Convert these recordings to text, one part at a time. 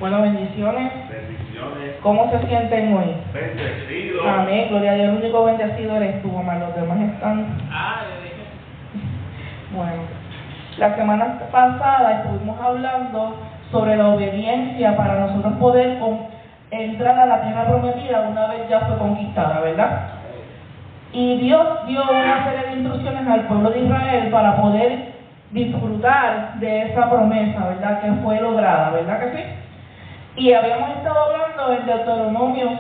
Bueno, bendiciones. Bendiciones. ¿Cómo se sienten hoy? Bendecidos. Amén, gloria a Dios. El único bendecido eres tú, Omar. Los demás están... Bueno, la semana pasada estuvimos hablando sobre la obediencia para nosotros poder entrar a la tierra prometida una vez ya fue conquistada, ¿verdad? Y Dios dio una serie de instrucciones al pueblo de Israel para poder disfrutar de esa promesa, ¿verdad? Que fue lograda, ¿verdad que sí? Y habíamos estado hablando en Deuteronomio,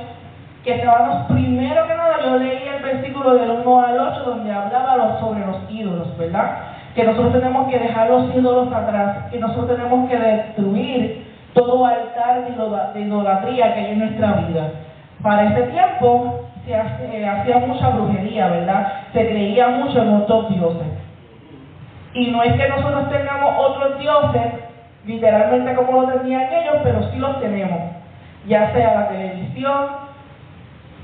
que estábamos, primero que nada, yo leí el versículo del 1 al 8, donde hablaba sobre los ídolos, ¿verdad? Que nosotros tenemos que dejar los ídolos atrás, que nosotros tenemos que destruir todo altar de idolatría que hay en nuestra vida. Para ese tiempo se hacía mucha brujería, ¿verdad? Se creía mucho en otros dioses. Y no es que nosotros tengamos otros dioses, literalmente como lo tenían ellos, pero sí los tenemos. Ya sea la televisión,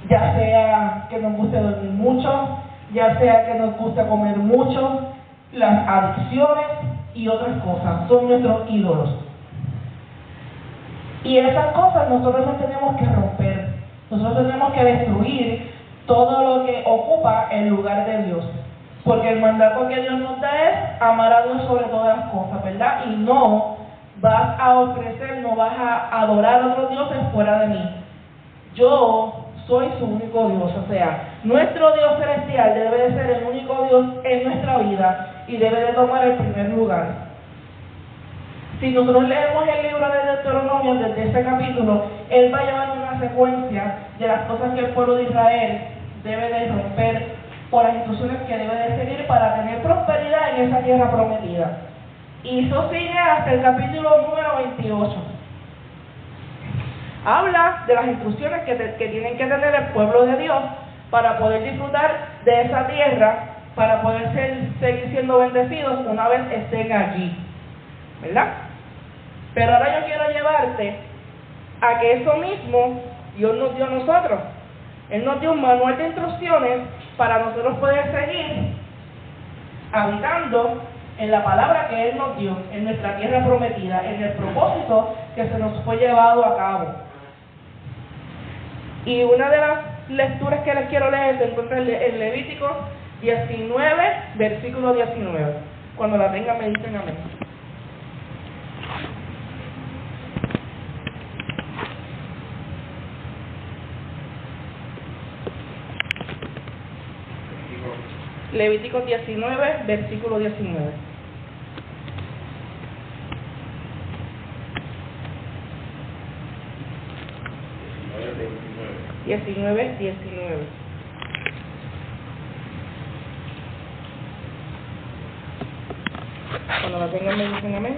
ya sea que nos guste dormir mucho, ya sea que nos guste comer mucho, las adicciones y otras cosas, son nuestros ídolos. Y esas cosas nosotros las tenemos que romper, nosotros tenemos que destruir todo lo que ocupa el lugar de Dios. Porque el mandato que Dios nos da es amar a Dios sobre todas las cosas, ¿verdad? Y no vas a ofrecer, no vas a adorar a otros dioses fuera de mí. Yo soy su único Dios, o sea, nuestro Dios celestial debe de ser el único Dios en nuestra vida y debe de tomar el primer lugar. Si nosotros leemos el libro de Deuteronomio desde ese capítulo, él va llevando una secuencia de las cosas que el pueblo de Israel debe de romper por las instrucciones que debe de seguir para tener prosperidad en esa tierra prometida. Y eso sigue hasta el capítulo número 28. Habla de las instrucciones que tienen que tener el pueblo de Dios para poder disfrutar de esa tierra, para poder seguir siendo bendecidos una vez estén allí, ¿verdad? Pero ahora yo quiero llevarte a que eso mismo Dios nos dio a nosotros. Él nos dio un manual de instrucciones para nosotros poder seguir habitando en la palabra que Él nos dio, en nuestra tierra prometida, en el propósito que se nos fue llevado a cabo. Y una de las lecturas que les quiero leer se encuentra en Levítico 19, versículo 19. Cuando la tengan me dicen amén. Levítico 19, versículo 19. 19. Cuando la tengan me dicen amén.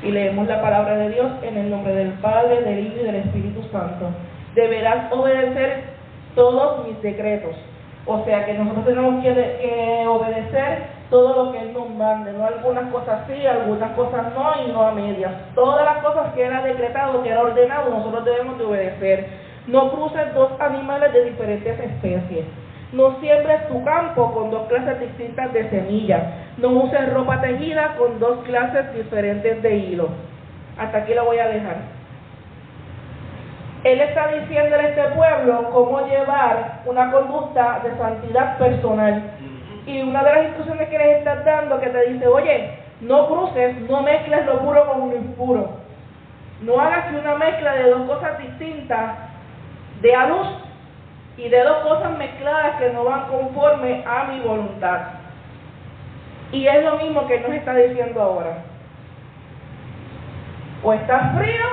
Y leemos la palabra de Dios en el nombre del Padre, del Hijo y del Espíritu Santo. Deberás obedecer todos mis decretos. O sea que nosotros tenemos que obedecer todo lo que Él nos mande, no algunas cosas sí, algunas cosas no, y no a medias. Todas las cosas que Él ha decretado, que Él ha ordenado, nosotros debemos de obedecer. No cruces dos animales de diferentes especies. No siembres tu campo con dos clases distintas de semillas. No uses ropa tejida con dos clases diferentes de hilo. Hasta aquí lo voy a dejar. Él está diciendo a este pueblo cómo llevar una conducta de santidad personal. Y una de las instrucciones que les está dando que te dice, oye, no cruces, no mezcles lo puro con lo impuro. No hagas una mezcla de dos cosas distintas, de a luz, y de dos cosas mezcladas que no van conforme a mi voluntad. Y es lo mismo que Él nos está diciendo ahora. O estás frío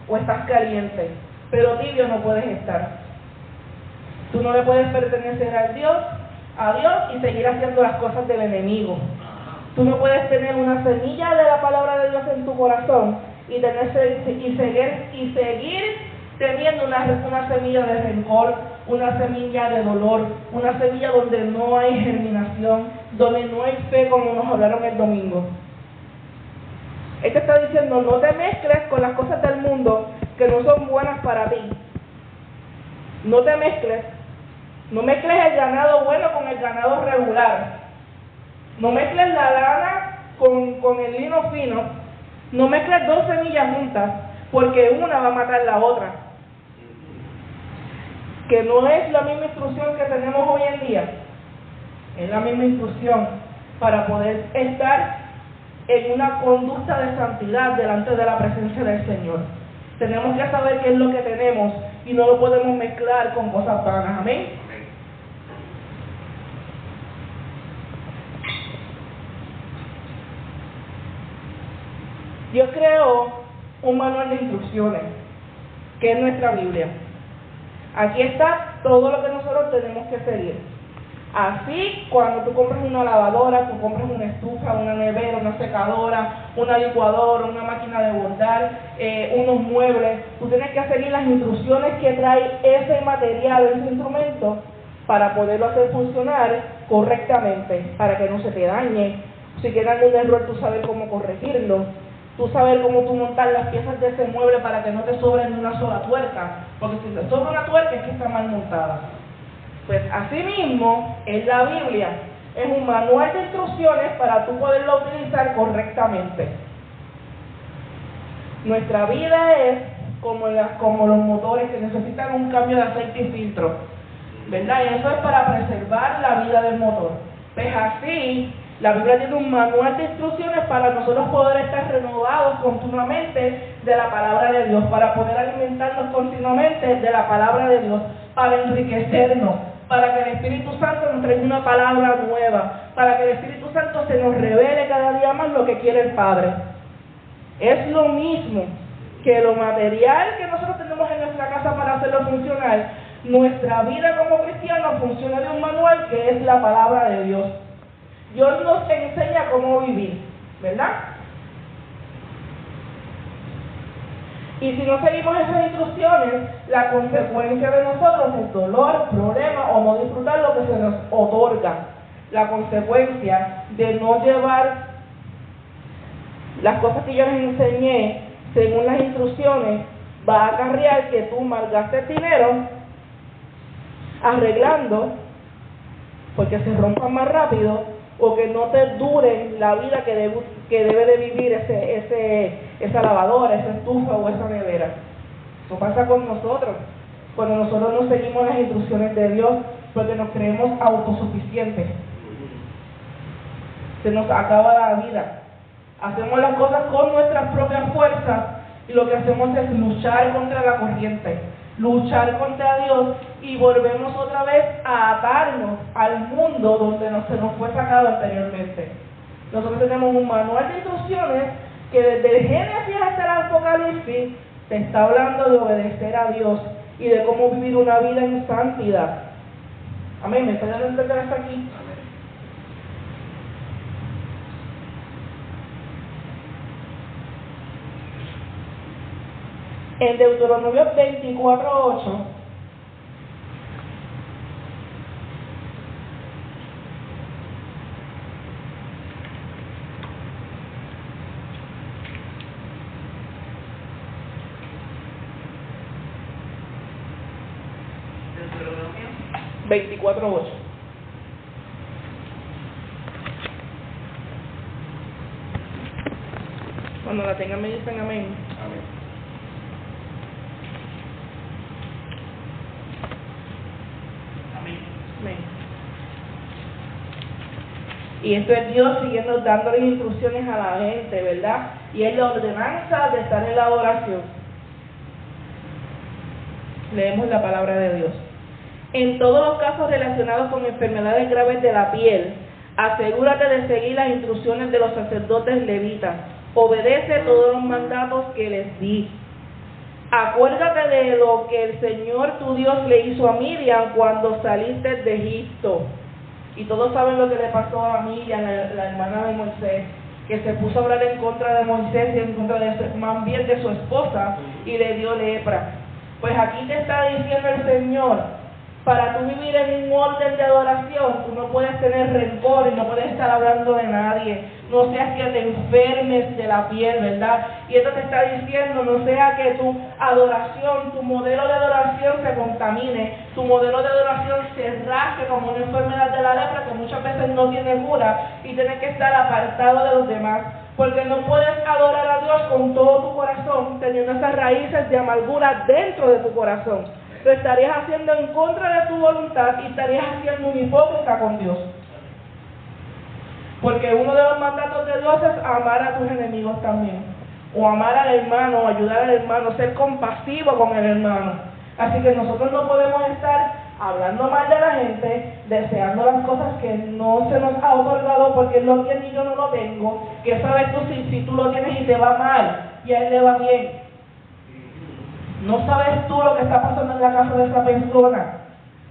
o estás caliente, pero tibio no puedes estar. Tú no le puedes pertenecer a Dios y seguir haciendo las cosas del enemigo. Tú no puedes tener una semilla de la palabra de Dios en tu corazón y seguir teniendo una semilla de rencor, una semilla de dolor, una semilla donde no hay germinación, donde no hay fe, como nos hablaron el domingo. Él te está diciendo, no te mezcles con las cosas del mundo que no son buenas para ti. No te mezcles. No mezcles el ganado bueno con el ganado regular. No mezcles la lana con el lino fino, no mezcles 2 semillas juntas, porque una va a matar la otra. Que no es la misma instrucción que tenemos hoy en día, es la misma instrucción para poder estar en una conducta de santidad delante de la presencia del Señor. Tenemos que saber qué es lo que tenemos y no lo podemos mezclar con cosas vanas. Amén. Dios creó un manual de instrucciones, que es nuestra Biblia. Aquí está todo lo que nosotros tenemos que seguir. Así, cuando tú compras una lavadora, tú compras una estufa, una nevera, una secadora, una licuadora, una máquina de bordar, unos muebles, tú tienes que seguir las instrucciones que trae ese material, ese instrumento, para poderlo hacer funcionar correctamente, para que no se te dañe. Si tienes algún error, tú sabes cómo corregirlo. Tú sabes cómo tú montar las piezas de ese mueble para que no te sobre ni una sola tuerca, porque si te sobra una tuerca es que está mal montada. Pues así mismo es la Biblia, es un manual de instrucciones para tú poderlo utilizar correctamente. Nuestra vida es como los motores que necesitan un cambio de aceite y filtro, ¿verdad? Y eso es para preservar la vida del motor. Pues así, la Biblia tiene un manual de instrucciones para nosotros poder estar renovados continuamente de la palabra de Dios, para poder alimentarnos continuamente de la palabra de Dios, para enriquecernos, para que el Espíritu Santo nos traiga una palabra nueva, para que el Espíritu Santo se nos revele cada día más lo que quiere el Padre. Es lo mismo que lo material que nosotros tenemos en nuestra casa para hacerlo funcionar. Nuestra vida como cristianos funciona de un manual que es la palabra de Dios. Dios nos enseña cómo vivir, ¿verdad? Y si no seguimos esas instrucciones, la consecuencia de nosotros es dolor, problema o no disfrutar lo que se nos otorga. La consecuencia de no llevar las cosas que yo les enseñé según las instrucciones va a acarrear que tú malgastes dinero arreglando porque se rompan más rápido o que no te dure la vida que debe de vivir esa lavadora, esa estufa o esa nevera. Eso pasa con nosotros, cuando nosotros no seguimos las instrucciones de Dios, porque nos creemos autosuficientes. Se nos acaba la vida. Hacemos las cosas con nuestras propias fuerzas y lo que hacemos es luchar contra la corriente, luchar contra Dios y volvemos otra vez a atarnos al mundo donde se nos fue sacado anteriormente. Nosotros tenemos un manual de instrucciones que desde el Génesis hasta el Apocalipsis te está hablando de obedecer a Dios y de cómo vivir una vida en santidad. Amén. ¿Me están dando a entender hasta aquí? En Deuteronomio 24:8 24:8. Cuando la tengan me dicen amén. Amén. Amén. Y esto es Dios siguiendo dándole instrucciones a la gente, ¿verdad? Y es la ordenanza de estar en la oración. Leemos la palabra de Dios. En todos los casos relacionados con enfermedades graves de la piel, asegúrate de seguir las instrucciones de los sacerdotes levitas. Obedece todos los mandatos que les di. Acuérdate de lo que el Señor tu Dios le hizo a Miriam cuando saliste de Egipto. Y todos saben lo que le pasó a Miriam, la hermana de Moisés, que se puso a hablar en contra de Moisés y en contra más bien de su esposa y le dio lepra. Pues aquí te está diciendo el Señor, para tú vivir en un orden de adoración, tú no puedes tener rencor y no puedes estar hablando de nadie, no seas que te enfermes de la piel, ¿verdad? Y esto te está diciendo, no sea que tu adoración, tu modelo de adoración se contamine, tu modelo de adoración se rasgue como una enfermedad de la lepra que muchas veces no tiene cura y tienes que estar apartado de los demás. Porque no puedes adorar a Dios con todo tu corazón, teniendo esas raíces de amargura dentro de tu corazón. Lo estarías haciendo en contra de tu voluntad y estarías haciendo un hipócrita con Dios. Porque uno de los mandatos de Dios es amar a tus enemigos también. O amar al hermano, o ayudar al hermano, ser compasivo con el hermano. Así que nosotros no podemos estar hablando mal de la gente, deseando las cosas que no se nos ha otorgado porque él lo tiene y yo no lo tengo. Que sabes tú si tú lo tienes y te va mal y a él le va bien. No sabes tú lo que está pasando en la casa de esa persona.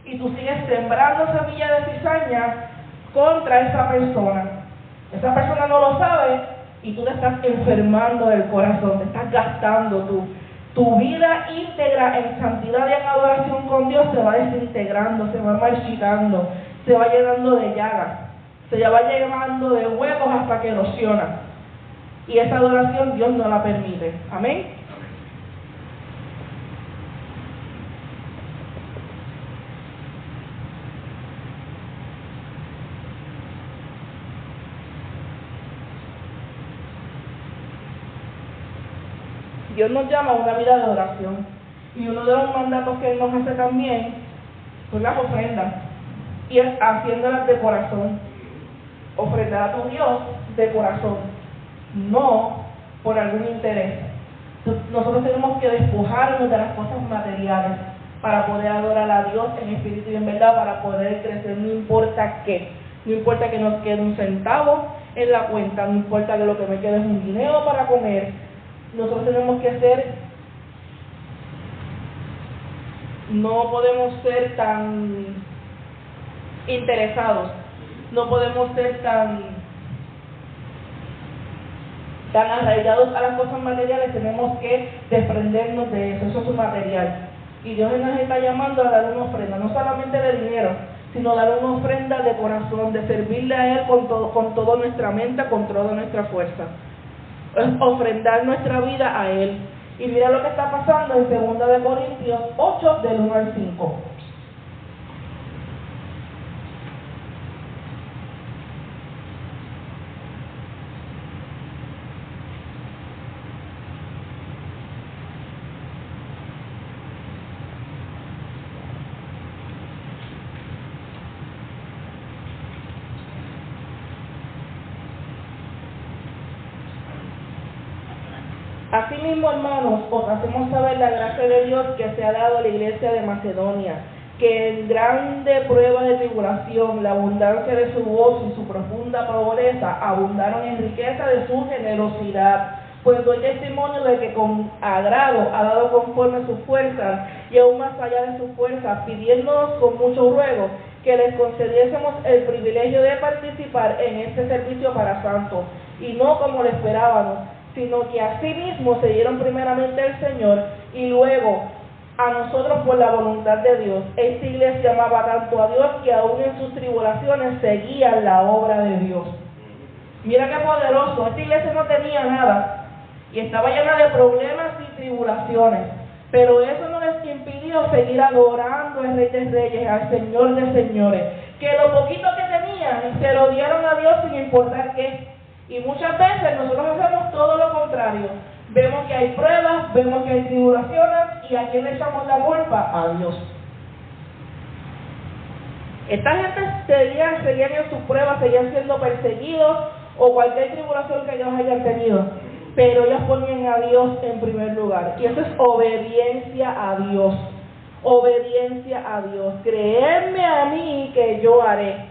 Y tú sigues sembrando semillas de cizaña contra esa persona. Esa persona no lo sabe y tú te estás enfermando del corazón, te estás gastando tu vida íntegra en santidad y en adoración con Dios se va desintegrando, se va marchitando, se va llenando de llagas, se va llenando de huecos hasta que erosiona. Y esa adoración Dios no la permite. Amén. Dios nos llama a una vida de oración. Y uno de los mandatos que Él nos hace también son las ofrendas. Y es haciéndolas de corazón. Ofrendar a tu Dios de corazón. No por algún interés. Nosotros tenemos que despojarnos de las cosas materiales para poder adorar a Dios en espíritu y en verdad, para poder crecer, no importa qué. No importa que nos quede un centavo en la cuenta, no importa que lo que me quede es un dinero para comer. Nosotros tenemos que no podemos ser tan interesados, no podemos ser tan arraigados a las cosas materiales, tenemos que desprendernos de eso, eso es un material. Y Dios nos está llamando a dar una ofrenda, no solamente de dinero, sino dar una ofrenda de corazón, de servirle a Él con toda nuestra mente, con toda nuestra fuerza. Es ofrendar nuestra vida a Él. Y mira lo que está pasando en 2 Corintios 8, del 1 al 5. Asimismo, hermanos, os hacemos saber la gracia de Dios que se ha dado a la iglesia de Macedonia, que en grande prueba de tribulación, la abundancia de su gozo y su profunda pobreza abundaron en riqueza de su generosidad. Pues doy testimonio de que con agrado ha dado conforme a sus fuerzas y aún más allá de sus fuerzas, pidiéndonos con mucho ruego que les concediésemos el privilegio de participar en este servicio para santos, y no como lo esperábamos, sino que a sí mismos se dieron primeramente al Señor y luego a nosotros por la voluntad de Dios. Esta iglesia amaba tanto a Dios que aún en sus tribulaciones seguían la obra de Dios. Mira qué poderoso, esta iglesia no tenía nada y estaba llena de problemas y tribulaciones, pero eso no les impidió seguir adorando al Rey de Reyes, al Señor de Señores, que lo poquito que tenían se lo dieron a Dios sin importar qué. Y muchas veces nosotros hacemos todo lo contrario. Vemos que hay pruebas, vemos que hay tribulaciones, ¿y a quién le echamos la culpa? A Dios. Esta gente seguían en sus pruebas, seguían siendo perseguidos, o cualquier tribulación que ellos hayan tenido, pero ellos ponían a Dios en primer lugar. Y eso es obediencia a Dios. Obediencia a Dios. Creedme a mí que yo haré.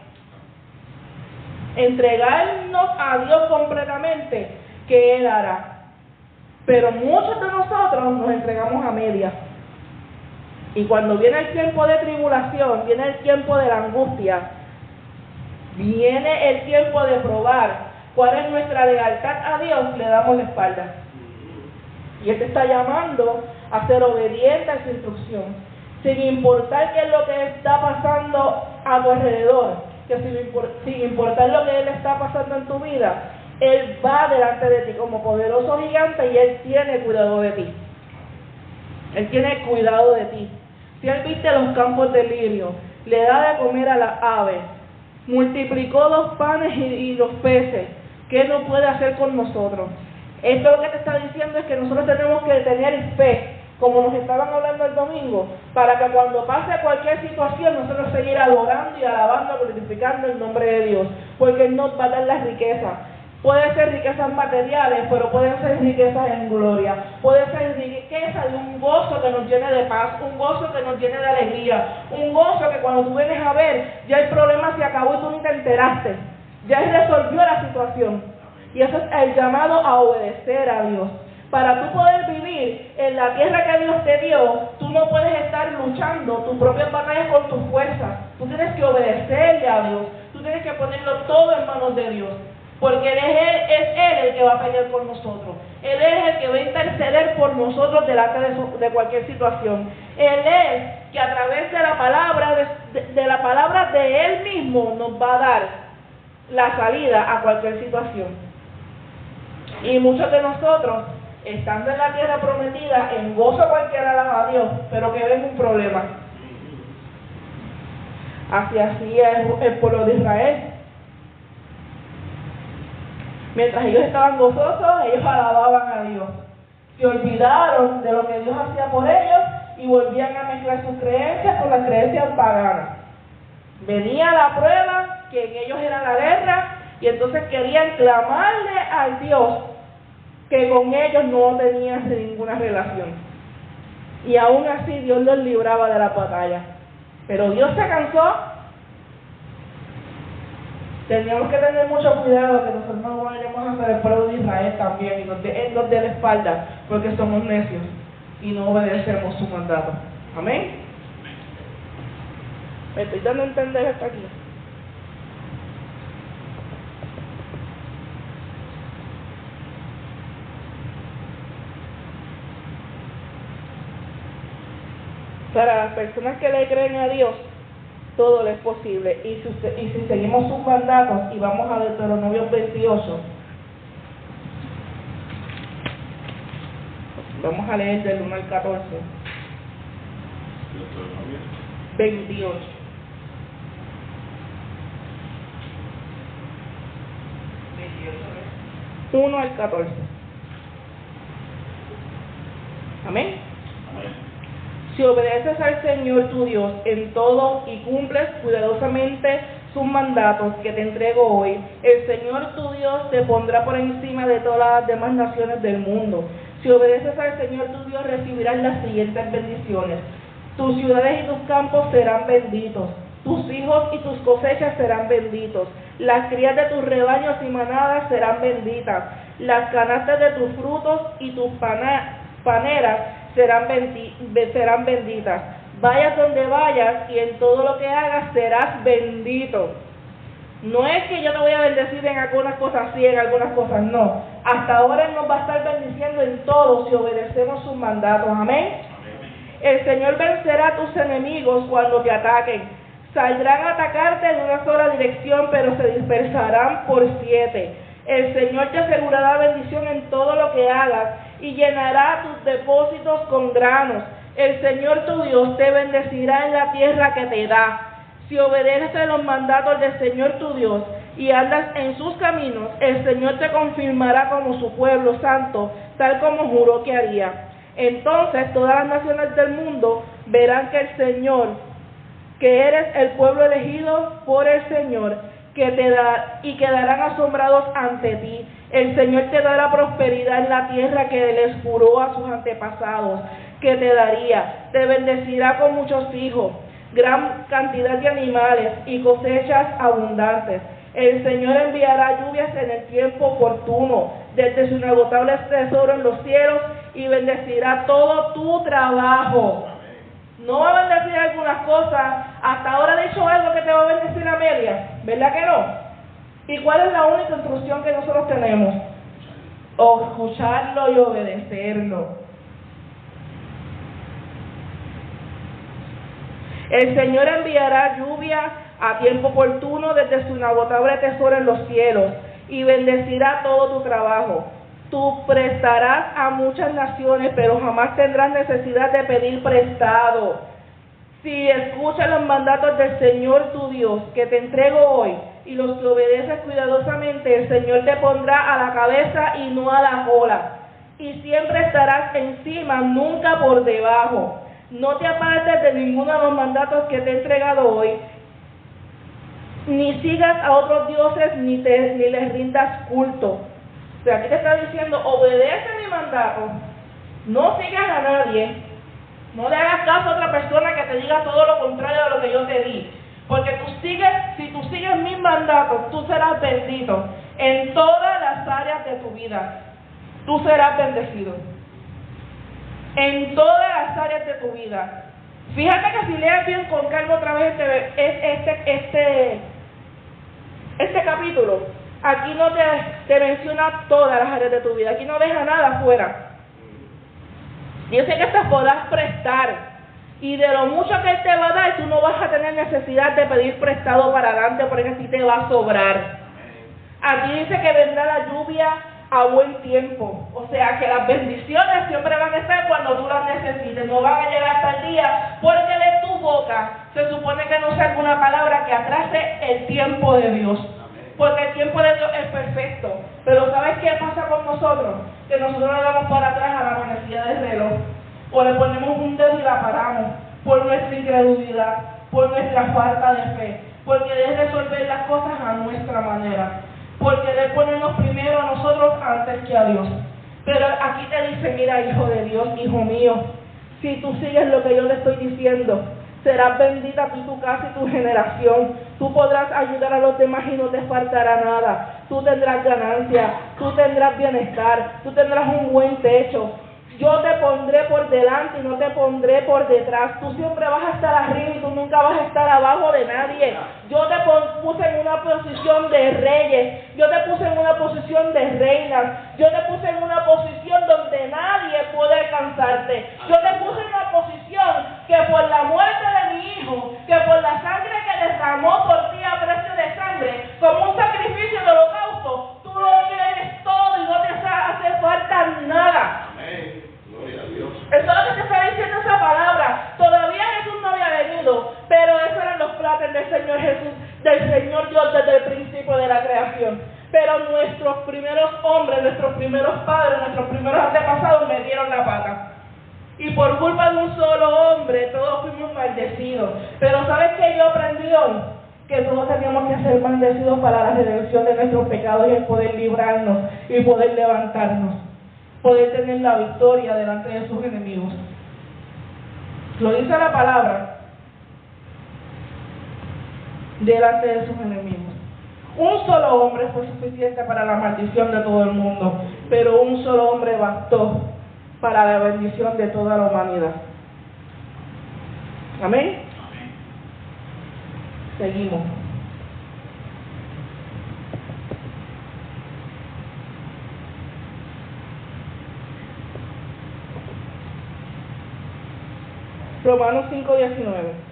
Entregarnos a Dios completamente, que Él hará. Pero muchos de nosotros nos entregamos a medias. Y cuando viene el tiempo de tribulación, viene el tiempo de la angustia, viene el tiempo de probar cuál es nuestra lealtad a Dios, le damos la espalda. Y Él te está llamando a ser obediente a su instrucción, sin importar qué es lo que está pasando a tu alrededor, que sin importar lo que Él está pasando en tu vida, Él va delante de ti como poderoso gigante y Él tiene cuidado de ti. Él tiene cuidado de ti. Si Él viste los campos de lirio, le da de comer a las aves, multiplicó los panes y los peces, ¿qué no puede hacer con nosotros? Esto lo que te está diciendo es que nosotros tenemos que tener fe, como nos estaban hablando el domingo, para que cuando pase cualquier situación nosotros seguir adorando y alabando, glorificando el nombre de Dios, porque Él nos va a dar las riquezas. Puede ser riquezas materiales, pero pueden ser riquezas en gloria. Puede ser riqueza de un gozo que nos llene de paz, un gozo que nos llene de alegría, un gozo que cuando tú vienes a ver, ya el problema se acabó y tú ni te enteraste. Ya Él resolvió la situación. Y eso es el llamado a obedecer a Dios. Para tú poder vivir en la tierra que Dios te dio, tú no puedes estar luchando tus propias batallas con tus fuerzas. Tú tienes que obedecerle a Dios. Tú tienes que ponerlo todo en manos de Dios. Porque es Él el que va a pelear por nosotros. Él es el que va a interceder por nosotros delante de cualquier situación. Él es que a través de la palabra de Él mismo nos va a dar la salida a cualquier situación. Y muchos de nosotros, estando en la tierra prometida, en gozo cualquiera alaba a Dios, pero que ven un problema. Así hacía el pueblo de Israel. Mientras ellos estaban gozosos, ellos alababan a Dios. Se olvidaron de lo que Dios hacía por ellos y volvían a mezclar sus creencias con las creencias paganas. Venía la prueba, que en ellos era la guerra, y entonces querían clamarle al Dios que con ellos no tenían ninguna relación. Y aún así Dios los libraba de la batalla. Pero Dios se cansó. Teníamos que tener mucho cuidado que nosotros no vayamos a hacer el pueblo de Israel también y nos dé la espalda porque somos necios y no obedecemos su mandato. Amén. ¿Me estoy dando a entender hasta aquí? Para las personas que le creen a Dios, todo le es posible. Y si seguimos sus mandatos y vamos a Deuteronomio 28, vamos a leer del 1 al 14. 28. ¿eh? 1 al 14. Amén. Si obedeces al Señor tu Dios en todo y cumples cuidadosamente sus mandatos que te entrego hoy, el Señor tu Dios te pondrá por encima de todas las demás naciones del mundo. Si obedeces al Señor tu Dios, recibirás las siguientes bendiciones. Tus ciudades y tus campos serán benditos. Tus hijos y tus cosechas serán benditos. Las crías de tus rebaños y manadas serán benditas. Las canastas de tus frutos y tus paneras serán benditas. Vayas donde vayas y en todo lo que hagas serás bendito. No es que yo te voy a bendecir en algunas cosas sí, en algunas cosas no. Hasta ahora Él nos va a estar bendiciendo en todo si obedecemos sus mandatos. Amén. El Señor vencerá a tus enemigos cuando te ataquen. Saldrán a atacarte en una sola dirección, pero se dispersarán por 7. El Señor te asegurará bendición en todo lo que hagas y llenará tus depósitos con granos. El Señor tu Dios te bendecirá en la tierra que te da. Si obedeces los mandatos del Señor tu Dios y andas en sus caminos, el Señor te confirmará como su pueblo santo, tal como juró que haría. Entonces todas las naciones del mundo verán que el Señor, que eres el pueblo elegido por el Señor, y quedarán asombrados ante ti. El Señor te dará prosperidad en la tierra que les juró a sus antepasados que te daría. Te bendecirá con muchos hijos, gran cantidad de animales y cosechas abundantes. El Señor enviará lluvias en el tiempo oportuno, desde su inagotable tesoro en los cielos, y bendecirá todo tu trabajo. No va a bendecir algunas cosas. Hasta ahora ha dicho algo que te va a bendecir Amelia, ¿verdad que no? ¿Y cuál es la única instrucción que nosotros tenemos? Escucharlo y obedecerlo. El Señor enviará lluvia a tiempo oportuno desde su inagotable tesoro en los cielos. y bendecirá todo tu trabajo. Tú prestarás a muchas naciones, pero jamás tendrás necesidad de pedir prestado. Si escuchas los mandatos del Señor tu Dios, que te entrego hoy, y los que obedeces cuidadosamente, el Señor te pondrá a la cabeza y no a la cola. Y siempre estarás encima, nunca por debajo. No te apartes de ninguno de los mandatos que te he entregado hoy, ni sigas a otros dioses, ni les rindas culto. O sea, aquí te está diciendo, obedece mi mandato, no sigas a nadie, no le hagas caso a otra persona que te diga todo lo contrario de lo que yo te di. Porque si tú sigues mis mandatos, tú serás bendito en todas las áreas de tu vida. Tú serás bendecido en todas las áreas de tu vida. Fíjate que si lees bien con calma otra vez este capítulo, aquí no te menciona todas las áreas de tu vida, aquí no deja nada afuera. Dice que te podrás prestar, y de lo mucho que Él te va a dar, tú no vas a tener necesidad de pedir prestado para adelante, porque así te va a sobrar. Aquí dice que vendrá la lluvia a buen tiempo, o sea que las bendiciones siempre van a estar cuando tú las necesites, no van a llegar hasta el día, porque de tu boca se supone que no salga una palabra que atrase el tiempo de Dios, porque el tiempo de Dios es perfecto. Pero ¿sabes qué pasa con nosotros? Que nosotros le damos para atrás a la manecilla del reloj, o le ponemos un dedo y la paramos, por nuestra incredulidad, por nuestra falta de fe, porque debe resolver las cosas a nuestra manera, porque Él ponernos primero a nosotros antes que a Dios. Pero aquí te dice, mira, hijo de Dios, hijo mío, si tú sigues lo que yo te estoy diciendo, serás bendita tú, tu casa y tu generación. Tú podrás ayudar a los demás y no te faltará nada. Tú tendrás ganancia, tú tendrás bienestar, tú tendrás un buen techo. Yo te pondré por delante y no te pondré por detrás. Tú siempre vas a estar arriba y tú nunca vas a estar abajo de nadie. Yo te puse en una posición de reyes. Yo te puse en una posición de reinas. Yo te puse en una posición donde nadie puede alcanzarte. Yo te puse en una posición que por la muerte de mi hijo, que por la sangre que derramó por ti a precio de sangre, como un sacrificio de holocausto, tú lo tienes todo y no te hace falta nada. Amén. Gloria a Dios. Eso es lo que te está diciendo esa palabra. Todavía Jesús no había venido, pero esos eran los planes del Señor Jesús, del Señor Dios desde el principio de la creación. Pero nuestros primeros hombres, nuestros primeros padres, nuestros primeros antepasados metieron la pata. Y por culpa de un solo hombre, todos fuimos maldecidos. Pero ¿sabes qué yo aprendí hoy? Que todos teníamos que ser maldecidos para la redención de nuestros pecados y el poder librarnos y poder levantarnos, poder tener la victoria delante de sus enemigos. Lo dice la palabra, delante de sus enemigos. Un solo hombre fue suficiente para la maldición de todo el mundo, pero un solo hombre bastó para la bendición de toda la humanidad. Amén. Seguimos. Romanos 5:19.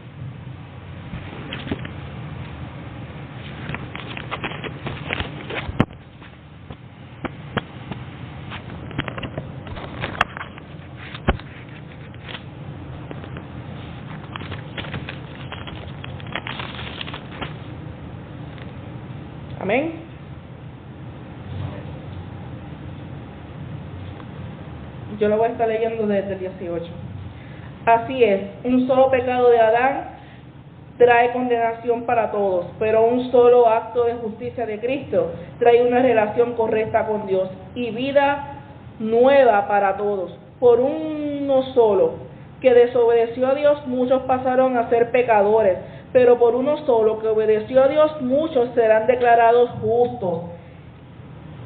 Amén. Yo lo voy a estar leyendo desde el 18. Así es, un solo pecado de Adán trae condenación para todos, pero un solo acto de justicia de Cristo trae una relación correcta con Dios y vida nueva para todos. Por uno solo que desobedeció a Dios, muchos pasaron a ser pecadores, pero por uno solo que obedeció a Dios, muchos serán declarados justos.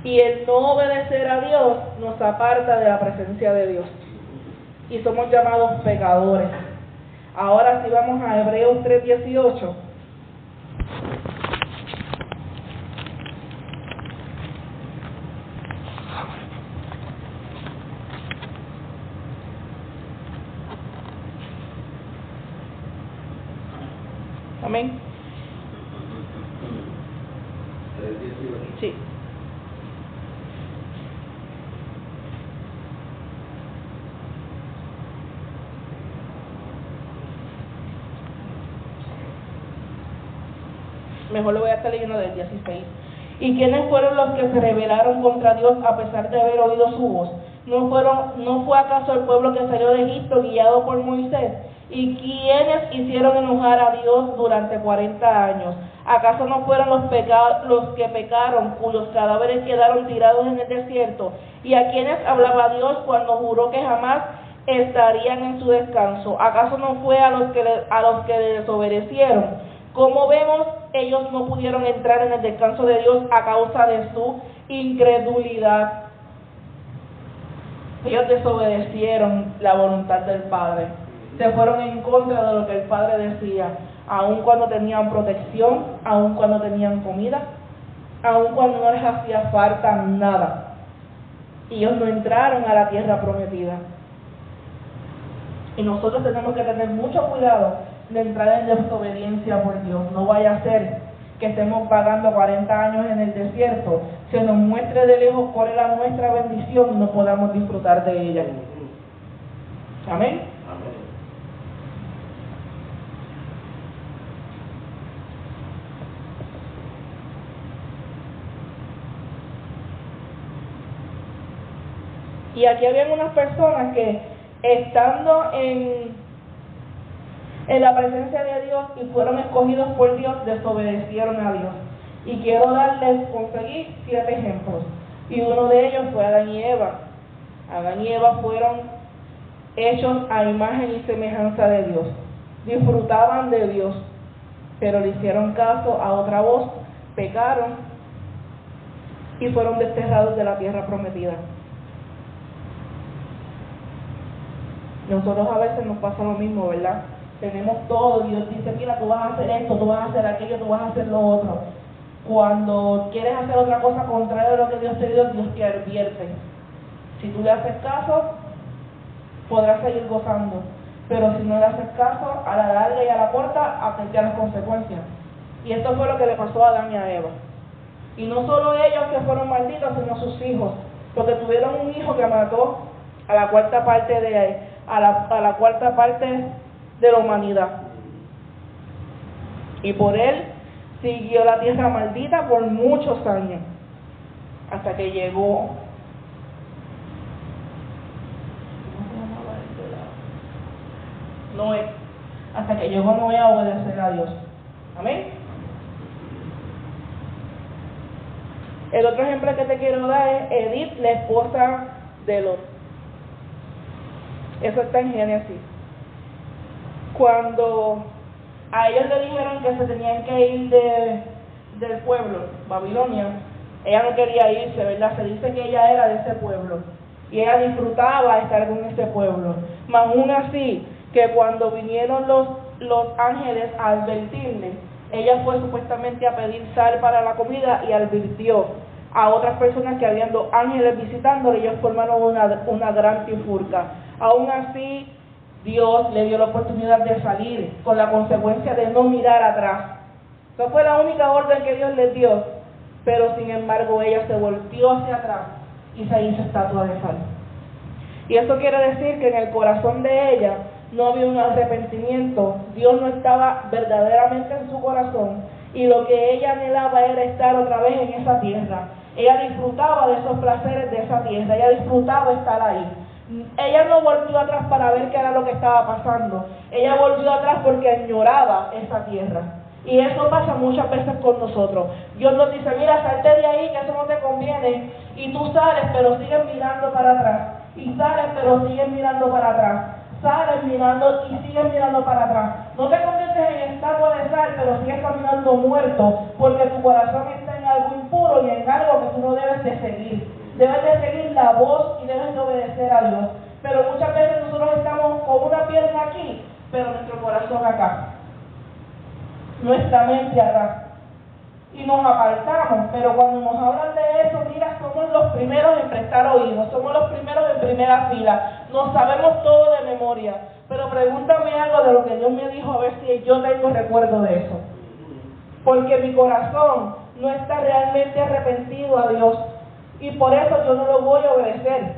Y el no obedecer a Dios nos aparta de la presencia de Dios y somos llamados pecadores. Ahora si vamos a Hebreos 3:18. Amén. Sí. mejor lo voy a estar leyendo del 16. ¿Y quiénes fueron los que se rebelaron contra Dios a pesar de haber oído su voz? ¿No fue acaso el pueblo que salió de Egipto guiado por Moisés? ¿Y quiénes hicieron enojar a Dios durante 40 años? ¿Acaso no fueron los que pecaron, cuyos cadáveres quedaron tirados en el desierto? ¿Y a quiénes hablaba Dios cuando juró que jamás estarían en su descanso? ¿Acaso no fue a los que le desobedecieron? Como vemos, ellos no pudieron entrar en el descanso de Dios a causa de su incredulidad. Ellos desobedecieron la voluntad del Padre. Se fueron en contra de lo que el Padre decía, aun cuando tenían protección, aun cuando tenían comida, aun cuando no les hacía falta nada. Ellos no entraron a la tierra prometida. Y nosotros tenemos que tener mucho cuidado de entrar en desobediencia por Dios. No vaya a ser que estemos pagando 40 años en el desierto, se nos muestre de lejos cuál era nuestra bendición y no podamos disfrutar de ella. Amén. Amén. Y aquí habían unas personas que, estando en la presencia de Dios y fueron escogidos por Dios, desobedecieron a Dios. Y quiero conseguir 7 ejemplos. Y uno de ellos fue Adán y Eva. Adán y Eva fueron hechos a imagen y semejanza de Dios. Disfrutaban de Dios, pero le hicieron caso a otra voz, pecaron y fueron desterrados de la tierra prometida. Nosotros a veces nos pasa lo mismo, ¿verdad? Tenemos todo, Dios dice, mira, tú vas a hacer esto, tú vas a hacer aquello, tú vas a hacer lo otro. Cuando quieres hacer otra cosa contraria a lo que Dios te dio, Dios te advierte. Si tú le haces caso, podrás seguir gozando. Pero si no le haces caso, a la larga y a la corta, atención a las consecuencias. Y esto fue lo que le pasó a Adán y a Eva. Y no solo ellos que fueron malditos, sino sus hijos. Porque tuvieron un hijo que mató a la cuarta parte de la humanidad. Y por él siguió la tierra maldita por muchos años, hasta que llegó Noé, hasta que llegó Noé a obedecer a Dios. Amén. El otro ejemplo que te quiero dar es Edith, la esposa de Lot. Eso está en Génesis. Cuando a ellos le dijeron que se tenían que ir del pueblo, Babilonia, ella no quería irse, ¿verdad? Se dice que ella era de ese pueblo y ella disfrutaba estar con ese pueblo. Mas aún así, que cuando vinieron los ángeles a advertirle, ella fue supuestamente a pedir sal para la comida y advirtió a otras personas que habían 2 ángeles visitándole y ellos formaron una gran trifulca. Aún así, Dios le dio la oportunidad de salir con la consecuencia de no mirar atrás. Esa fue la única orden que Dios les dio, pero sin embargo ella se volteó hacia atrás y se hizo estatua de sal. Y eso quiere decir que en el corazón de ella no había un arrepentimiento. Dios no estaba verdaderamente en su corazón y lo que ella anhelaba era estar otra vez en esa tierra. Ella disfrutaba de esos placeres de esa tierra, ella disfrutaba estar ahí. Ella no volvió atrás para ver qué era lo que estaba pasando. Ella volvió atrás porque añoraba esa tierra. Y eso pasa muchas veces con nosotros. Dios nos dice, mira, salte de ahí, que eso no te conviene. Y tú sales, pero sigues mirando para atrás. Y sales, pero sigues mirando para atrás. Sales mirando y sigues mirando para atrás. No te conviertes en estatua de sal, pero sigues caminando muerto, porque tu corazón está en algo impuro y en algo que tú no debes de seguir. Debes de seguir la voz y debes de obedecer a Dios. Pero muchas veces nosotros estamos con una pierna aquí, pero nuestro corazón acá. Nuestra mente acá. Y nos apartamos, pero cuando nos hablan de eso, mira, somos los primeros en prestar oídos, somos los primeros en primera fila, nos sabemos todo de memoria. Pero pregúntame algo de lo que Dios me dijo, a ver si yo tengo recuerdo de eso. Porque mi corazón no está realmente arrepentido a Dios. Y por eso yo no lo voy a obedecer.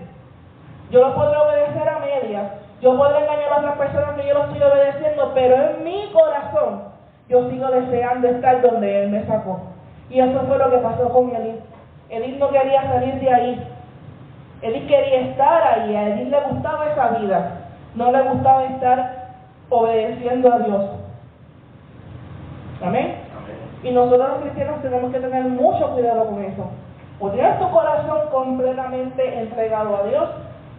Yo lo podré obedecer a medias. Yo podré engañar a otras personas que yo lo estoy obedeciendo, pero en mi corazón yo sigo deseando estar donde Él me sacó. Y eso fue lo que pasó con Edith. Edith no quería salir de ahí. Edith quería estar ahí. A Edith le gustaba esa vida. No le gustaba estar obedeciendo a Dios. Amén. Y nosotros los cristianos tenemos que tener mucho cuidado con eso. O tienes tu corazón completamente entregado a Dios,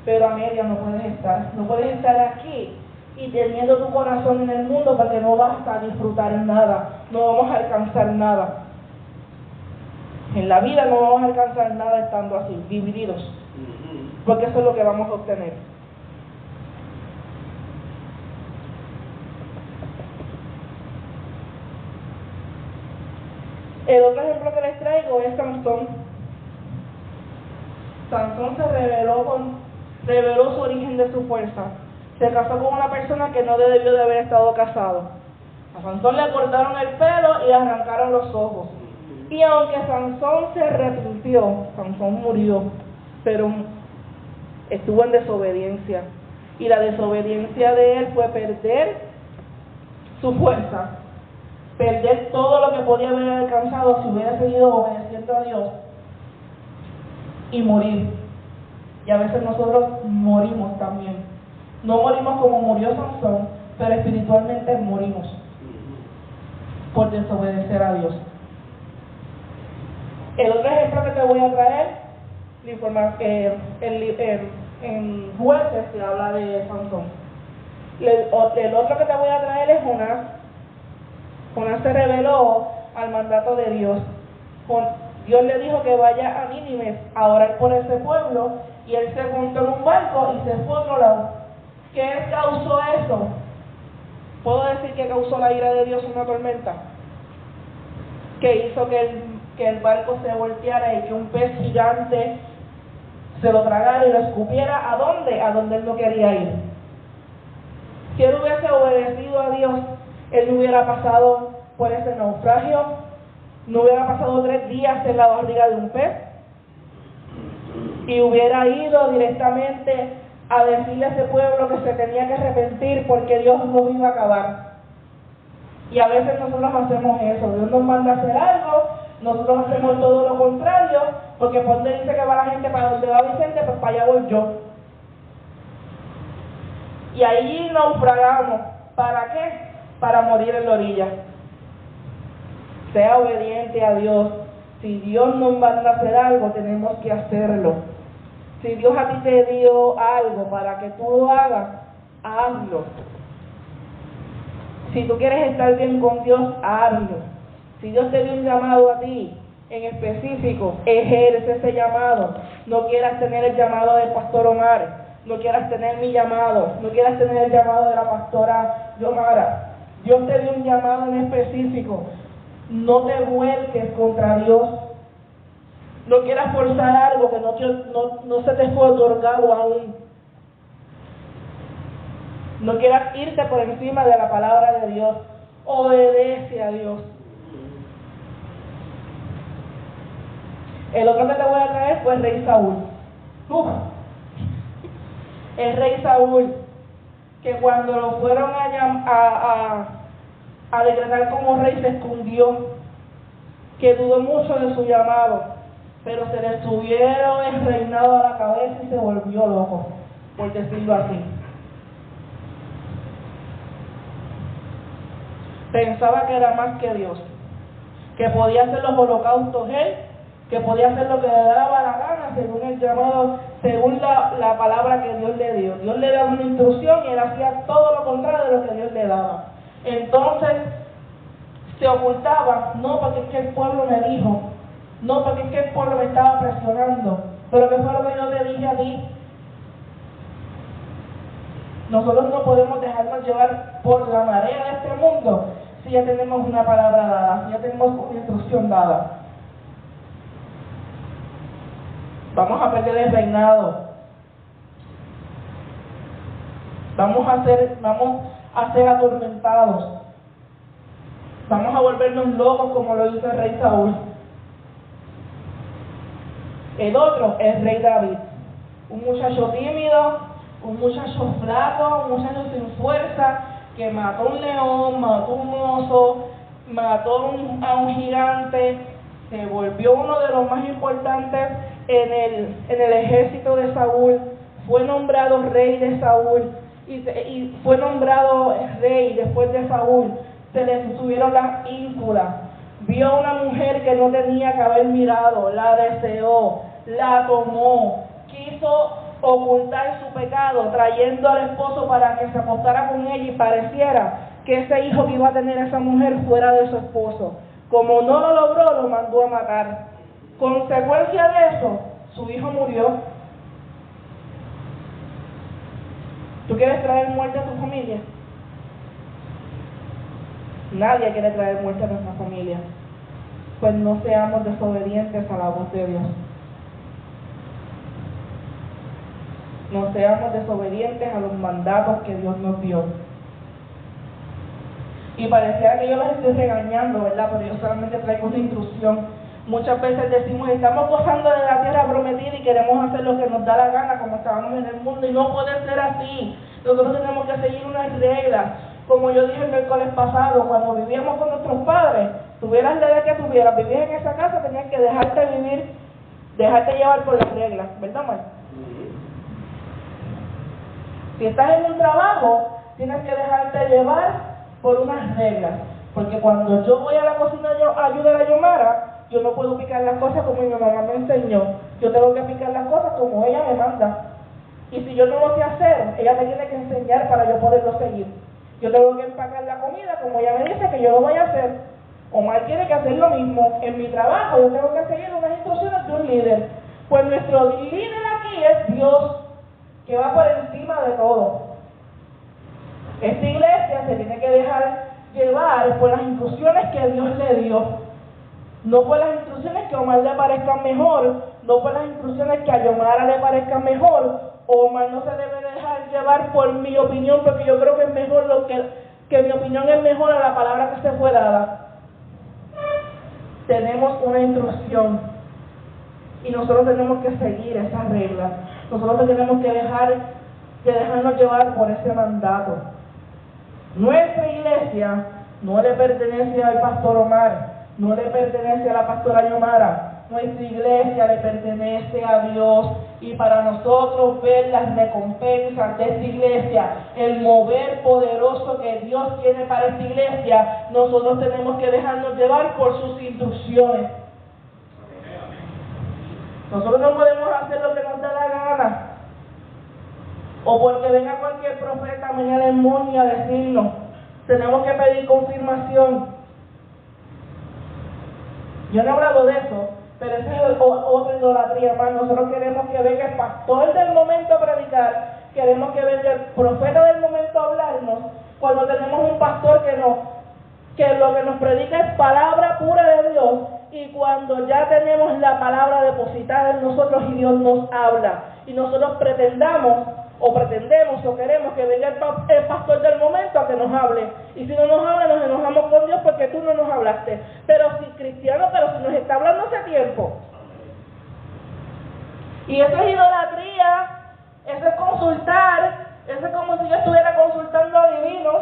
pero a media no puedes estar. No puedes estar aquí y teniendo tu corazón en el mundo, porque no vas a disfrutar nada, no vamos a alcanzar nada. En la vida no vamos a alcanzar nada estando así, divididos, porque eso es lo que vamos a obtener. El otro ejemplo que les traigo es Sansón. Sansón se reveló su origen de su fuerza. Se casó con una persona que no debió de haber estado casado. A Sansón le cortaron el pelo y le arrancaron los ojos. Y aunque Sansón se arrepintió, Sansón murió, pero estuvo en desobediencia. Y la desobediencia de él fue perder su fuerza, perder todo lo que podía haber alcanzado si hubiera seguido obedeciendo a Dios, y morir. Y a veces nosotros morimos también. No morimos como murió Sansón, pero espiritualmente morimos por desobedecer a Dios. El otro ejemplo que te voy a traer, en Jueces se habla de Sansón. El otro que te voy a traer es Jonás. Jonás se rebeló al mandato de Dios. Dios le dijo que vaya a Nínive a orar por ese pueblo, y él se montó en un barco y se fue a otro lado. ¿Qué causó eso? ¿Puedo decir que causó la ira de Dios una tormenta? Que hizo que el barco se volteara y que un pez gigante se lo tragara y lo escupiera. ¿A dónde? A donde él no quería ir. Si él hubiese obedecido a Dios, él no hubiera pasado por ese naufragio, no hubiera pasado 3 días en la barriga de un pez, y hubiera ido directamente a decirle a ese pueblo que se tenía que arrepentir porque Dios los iba a acabar. Y a veces nosotros hacemos eso. Dios nos manda a hacer algo, nosotros hacemos todo lo contrario, porque por donde dice que va la gente, para donde va Vicente, pues para allá voy yo. Y ahí naufragamos. ¿Para qué? Para morir en la orilla. Sea obediente a Dios. Si Dios nos manda a hacer algo, tenemos que hacerlo. Si Dios a ti te dio algo para que tú lo hagas, hazlo. Si tú quieres estar bien con Dios, hazlo. Si Dios te dio un llamado a ti en específico, ejerce ese llamado. No quieras tener el llamado del pastor Omar, no quieras tener mi llamado, no quieras tener el llamado de la pastora Yomara. Dios te dio un llamado en específico. No te vuelques contra Dios. No quieras forzar algo que no se te fue otorgado aún. No quieras irte por encima de la palabra de Dios. Obedece a Dios. El otro que te voy a traer fue el rey Saúl. El rey Saúl, que cuando lo fueron a decretar como rey, se escondió, que dudó mucho de su llamado, pero se le subieron el reinado a la cabeza y se volvió loco, por decirlo así. Pensaba que era más que Dios, que podía hacer los holocaustos él, que podía hacer lo que le daba la gana según el llamado, según la palabra que Dios le dio. Dios le daba una instrucción y él hacía todo lo contrario de lo que Dios le daba. Entonces se ocultaba, no porque es que el pueblo me dijo, no porque es que el pueblo me estaba presionando, pero que fue lo que yo te dije a ti. Nosotros no podemos dejarnos llevar por la marea de este mundo si ya tenemos una palabra dada, si ya tenemos una instrucción dada. Vamos a perder el reinado. Vamos a ser atormentados. Vamos a volvernos locos como lo hizo el rey Saúl. El otro, el rey David. Un muchacho tímido, un muchacho flaco, un muchacho sin fuerza, que mató un león, mató un oso, mató a un gigante, se volvió uno de los más importantes en el ejército de Saúl, fue nombrado rey de Saúl y fue nombrado rey después de Saúl. Se le subieron las ínfulas, vio a una mujer que no tenía que haber mirado, la deseó, la tomó, quiso ocultar su pecado, trayendo al esposo para que se acostara con ella y pareciera que ese hijo que iba a tener esa mujer fuera de su esposo. Como no lo logró, lo mandó a matar. Consecuencia de eso, su hijo murió. ¿Tú quieres traer muerte a tu familia? Nadie quiere traer muerte a nuestra familia. Pues no seamos desobedientes a la voz de Dios. No seamos desobedientes a los mandatos que Dios nos dio. Y parecía que yo los estoy regañando, ¿verdad? Pero yo solamente traigo una instrucción. Muchas veces decimos, estamos gozando de la tierra prometida y queremos hacer lo que nos da la gana, como estábamos en el mundo, y no puede ser así. Nosotros tenemos que seguir unas reglas. Como yo dije el miércoles pasado, cuando vivíamos con nuestros padres, tuvieras la edad que tuvieras, vivías en esa casa, tenías que dejarte vivir, dejarte llevar por las reglas, ¿verdad, Mar? Si estás en un trabajo, tienes que dejarte llevar por unas reglas, porque cuando yo voy a la cocina a ayudar a Yomara, yo no puedo picar las cosas como mi mamá me enseñó, yo tengo que picar las cosas como ella me manda, y si yo no lo sé hacer, ella me tiene que enseñar para yo poderlo seguir. Yo tengo que empacar la comida como ella me dice que yo lo voy a hacer. Omar tiene que hacer lo mismo. En mi trabajo yo tengo que seguir unas instrucciones de un líder. Pues nuestro líder aquí es Dios, que va por encima de todo. Esta iglesia se tiene que dejar llevar por las instrucciones que Dios le dio, no por las instrucciones que a Omar le parezcan mejor, no por las instrucciones que a Yomara le parezcan mejor. Omar no se debe dejar llevar por mi opinión, porque yo creo que es mejor que mi opinión es mejor a la palabra que se fue dada. Tenemos una instrucción y nosotros tenemos que seguir esas reglas. Nosotros tenemos que dejarnos llevar por ese mandato. Nuestra iglesia no le pertenece al pastor Omar, no le pertenece a la pastora Yomara. Nuestra iglesia le pertenece a Dios, y para nosotros ver las recompensas de esta iglesia, el mover poderoso que Dios tiene para esta iglesia, nosotros tenemos que dejarnos llevar por sus instrucciones. Nosotros no podemos hacer lo que nos da la gana, o porque venga cualquier profeta mañana en demonio a decirnos. Tenemos que pedir confirmación. Yo no he hablado de eso, pero esa es otra idolatría, hermano. Nosotros queremos que venga el pastor del momento a predicar, queremos que venga el profeta del momento a hablarnos, cuando tenemos un pastor que lo que nos predica es palabra pura de Dios, y cuando ya tenemos la palabra depositada en nosotros y Dios nos habla, y nosotros pretendemos o queremos que venga el pastor del momento a que nos hable, y si no nos habla nos enojamos con Dios porque tú no nos hablaste. Pero si cristiano, pero si nos está hablando hace tiempo. Y eso es idolatría, eso es consultar, eso es como si yo estuviera consultando a divinos,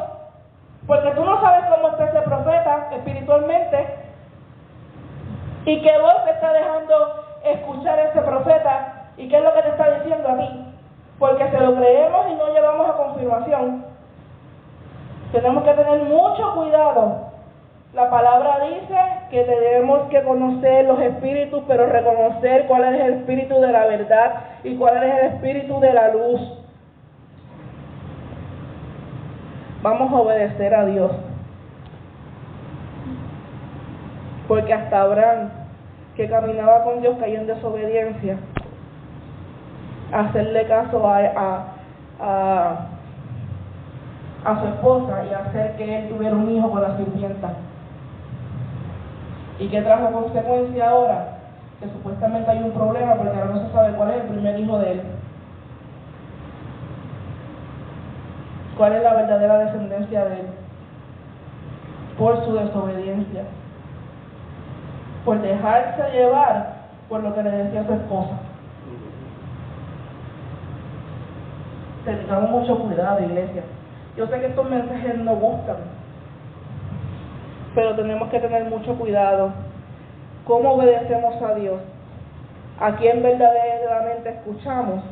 porque tú no sabes cómo está ese profeta espiritualmente, y qué voz te está dejando escuchar ese profeta, y qué es lo que te está diciendo a ti. Porque se lo creemos y no llevamos a confirmación. Tenemos que tener mucho cuidado. La palabra dice que tenemos que conocer los espíritus, pero reconocer cuál es el espíritu de la verdad y cuál es el espíritu de la luz. Vamos a obedecer a Dios. Porque hasta Abraham, que caminaba con Dios, cayó en desobediencia. Hacerle caso a su esposa y hacer que él tuviera un hijo con la sirvienta. ¿Y qué trajo consecuencia ahora? Que supuestamente hay un problema porque ahora no se sabe cuál es el primer hijo de él. ¿Cuál es la verdadera descendencia de él? Por su desobediencia, por dejarse llevar por lo que le decía su esposa. Tengamos mucho cuidado, iglesia. Yo sé que estos mensajes no gustan, pero tenemos que tener mucho cuidado. ¿Cómo obedecemos a Dios? ¿A quién verdaderamente escuchamos?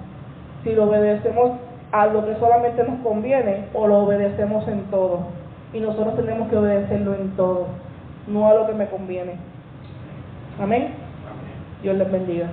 Si lo obedecemos a lo que solamente nos conviene o lo obedecemos en todo. Y nosotros tenemos que obedecerlo en todo, no a lo que me conviene. Amén. Dios les bendiga.